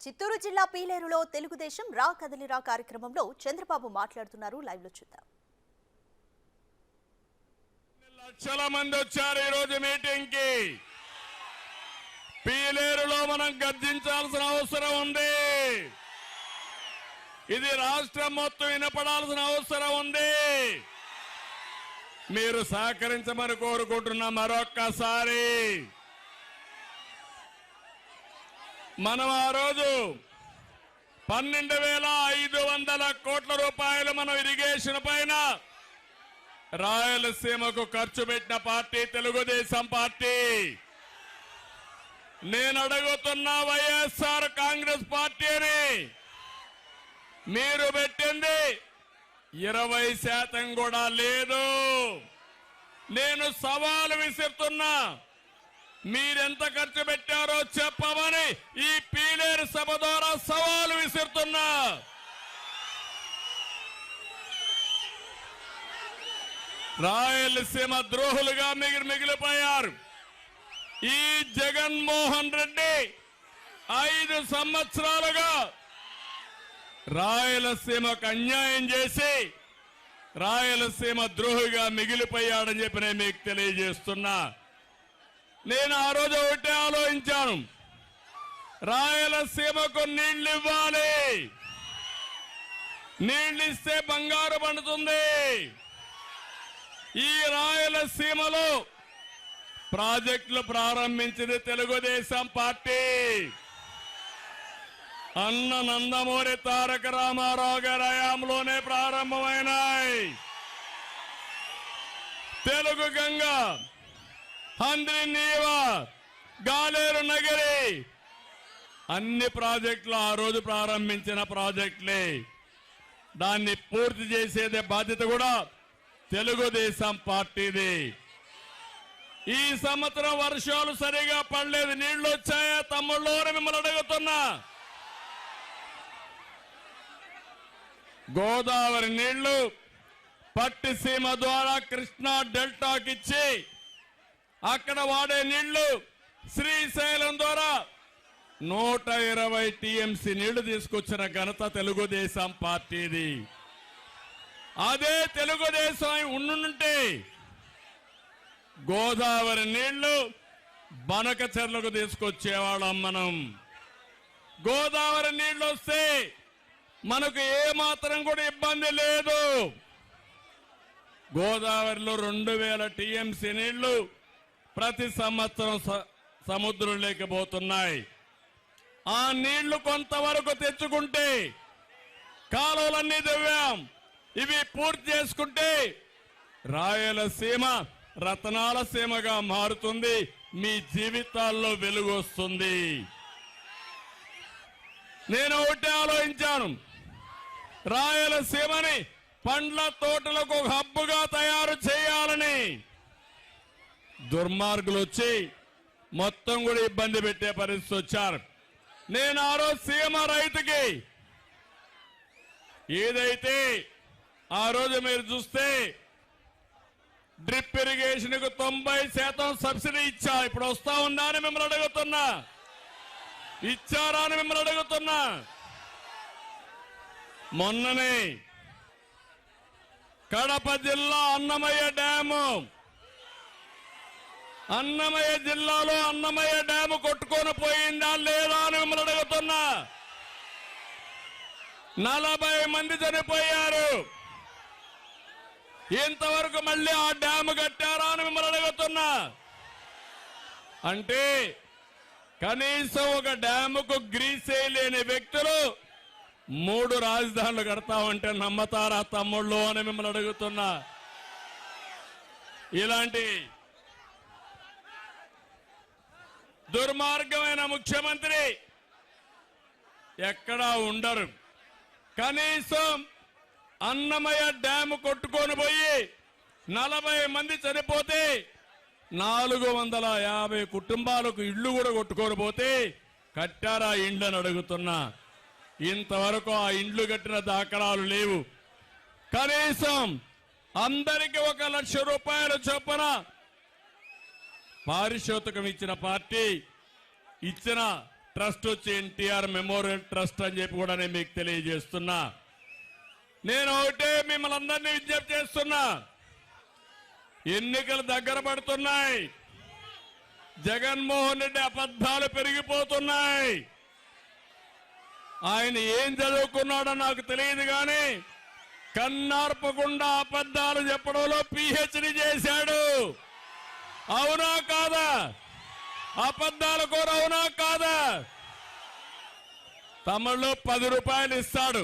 చిత్తూరు జిల్లా పీలేరులో తెలుగుదేశం రా కదలిరా కార్యక్రమంలో చంద్రబాబు మాట్లాడుతున్నారు. లైవ్ లో చూద్దాం. లక్షల మంది వచ్చారు ఈ రోజు మీటింగ్ కి. పీలేరులో మనం గర్జించాల్సిన అవసరం ఉంది. ఇది రాష్ట్రం మొత్తం వినపడాల్సిన అవసరం ఉంది. మీరు సహకరించమని కోరుకుంటున్నా. మరొక్కసారి మనం ఆ రోజు 12,500 కోట్ల రూపాయలు మనం ఇరిగేషన్ పైన రాయలసీమకు ఖర్చు పెట్టిన పార్టీ తెలుగుదేశం పార్టీ. నేను అడుగుతున్నా వైఎస్ఆర్ కాంగ్రెస్ పార్టీని, మీరు పెట్టింది 20% కూడా లేదు. నేను సవాలు విసురుతున్నా, మీరెంత ఖర్చు పెట్టారో చెప్పమని ఈ పీలేరు సభ ద్వారా సవాలు విసురుతున్నా. రాయలసీమ ద్రోహులుగా మిగిలిపోయారు. ఈ జగన్మోహన్ రెడ్డి 5 సంవత్సరాలుగా రాయలసీమకు అన్యాయం చేసి రాయలసీమ ద్రోహిగా మిగిలిపోయాడని చెప్పి నేను మీకు తెలియజేస్తున్నా. నేను ఆ రోజు ఒకటే ఆలోచించాను, రాయలసీమకు నీళ్లు ఇవ్వాలి. నీళ్లు ఇస్తే బంగారు పండుతుంది. ఈ రాయలసీమలో ప్రాజెక్టులు ప్రారంభించింది తెలుగుదేశం పార్టీ. అన్న నందమూరి తారక రామారావు గారి హయాంలోనే ప్రారంభమైనాయి. తెలుగు గంగ, హంద్రి నీవ, గాలేరు నగరి అన్ని ప్రాజెక్టులు ఆ రోజు ప్రారంభించిన ప్రాజెక్టులే. దాన్ని పూర్తి చేసేదే బాధ్యత కూడా తెలుగుదేశం పార్టీది. ఈ సంవత్సరం వర్షాలు సరిగా పడలేదు. నీళ్లు వచ్చాయా తమ్ముళ్ళు అని మిమ్మల్ని అడుగుతున్నా. గోదావరి నీళ్లు పట్టిసీమ ద్వారా కృష్ణా డెల్టాకిచ్చి అక్కడ వాడే నీళ్లు శ్రీశైలం ద్వారా 120 టీఎంసీ నీళ్లు తీసుకొచ్చిన ఘనత తెలుగుదేశం పార్టీది. అదే తెలుగుదేశం ఉండుంటే గోదావరి నీళ్లు బనకచెర్లకు తీసుకొచ్చేవాళ్ళం మనం. గోదావరి నీళ్లు వస్తే మనకు ఏ మాత్రం కూడా ఇబ్బంది లేదు. గోదావరిలో 2000 టీఎంసీ నీళ్లు ప్రతి సంవత్సరం సముద్రంలోకి పోతున్నాయి. ఆ నీళ్లు కొంతవరకు తెచ్చుకుంటే కాలువలన్నీ దివ్యాం. ఇవి పూర్తి చేసుకుంటే రాయలసీమ రతనాల సీమగా మారుతుంది. మీ జీవితాల్లో వెలుగు వస్తుంది. నేను ఒకటే ఆలోచించాను, రాయలసీమని పండ్ల తోటలకు ఒక హబ్బుగా తయారు చేయాలని. దుర్మార్గులు వచ్చి మొత్తం కూడా ఇబ్బంది పెట్టే పరిస్థితి వచ్చారు. నేను ఆ రోజు సీమ రైతుకి ఏదైతే ఆ రోజు మీరు చూస్తే డ్రిప్ ఇరిగేషన్ కు 90% సబ్సిడీ ఇచ్చా. ఇప్పుడు వస్తా ఉందా అని మిమ్మల్ని అడుగుతున్నా. ఇచ్చారా అని మిమ్మల్ని అడుగుతున్నా. మొన్ననే కడప జిల్లా అన్నమయ్య డ్యాము, అన్నమయ్య జిల్లాలో అన్నమయ్య డ్యాము కొట్టుకొని పోయిందా లేదా అని మిమ్మల్ని అడుగుతున్నా. 40 మంది చనిపోయారు. ఇంతవరకు మళ్ళీ ఆ డ్యాము కట్టారా అని మిమ్మల్ని అడుగుతున్నా. అంటే కనీసం ఒక డ్యాముకు గ్రీస్ లేని వ్యక్తులు 3 రాజధానులు కడతామంటే నమ్మతారా తమ్ముళ్ళు అని మిమ్మల్ని అడుగుతున్నా. ఇలాంటి దుర్మార్గమైన ముఖ్యమంత్రి ఎక్కడా ఉండరు. కనీసం అన్నమయ్య డ్యాము కొట్టుకొని పోయి 40 మంది చనిపోతే 450 కుటుంబాలకు ఇళ్లు కూడా కొట్టుకొని పోతే కట్టారా ఇండ్లు అని అడుగుతున్నా. ఇంతవరకు ఆ ఇండ్లు కట్టిన దాఖలాలు లేవు. కనీసం అందరికి 1 లక్ష రూపాయల చొప్పున పారితోషికం ఇచ్చిన పార్టీ, ఇచ్చిన ట్రస్ట్ వచ్చి ఎన్టీఆర్ మెమోరియల్ ట్రస్ట్ అని చెప్పి కూడా నేను మీకు తెలియజేస్తున్నా. నేను ఒకటే మిమ్మల్ని అందరినీ విజ్ఞప్తి చేస్తున్నా, ఎన్నికలు దగ్గర పడుతున్నాయి, జగన్మోహన్ రెడ్డి అబద్ధాలు పెరిగిపోతున్నాయి. ఆయన ఏం చదువుకున్నాడో నాకు తెలియదు కానీ కన్నార్పకుండా అబద్ధాలు చెప్పడంలో PhD చేశాడు. అవునా కాదా? అబద్ధాల కూర అవునా కాదా? తమిళ్లో 10 రూపాయలు ఇస్తాడు,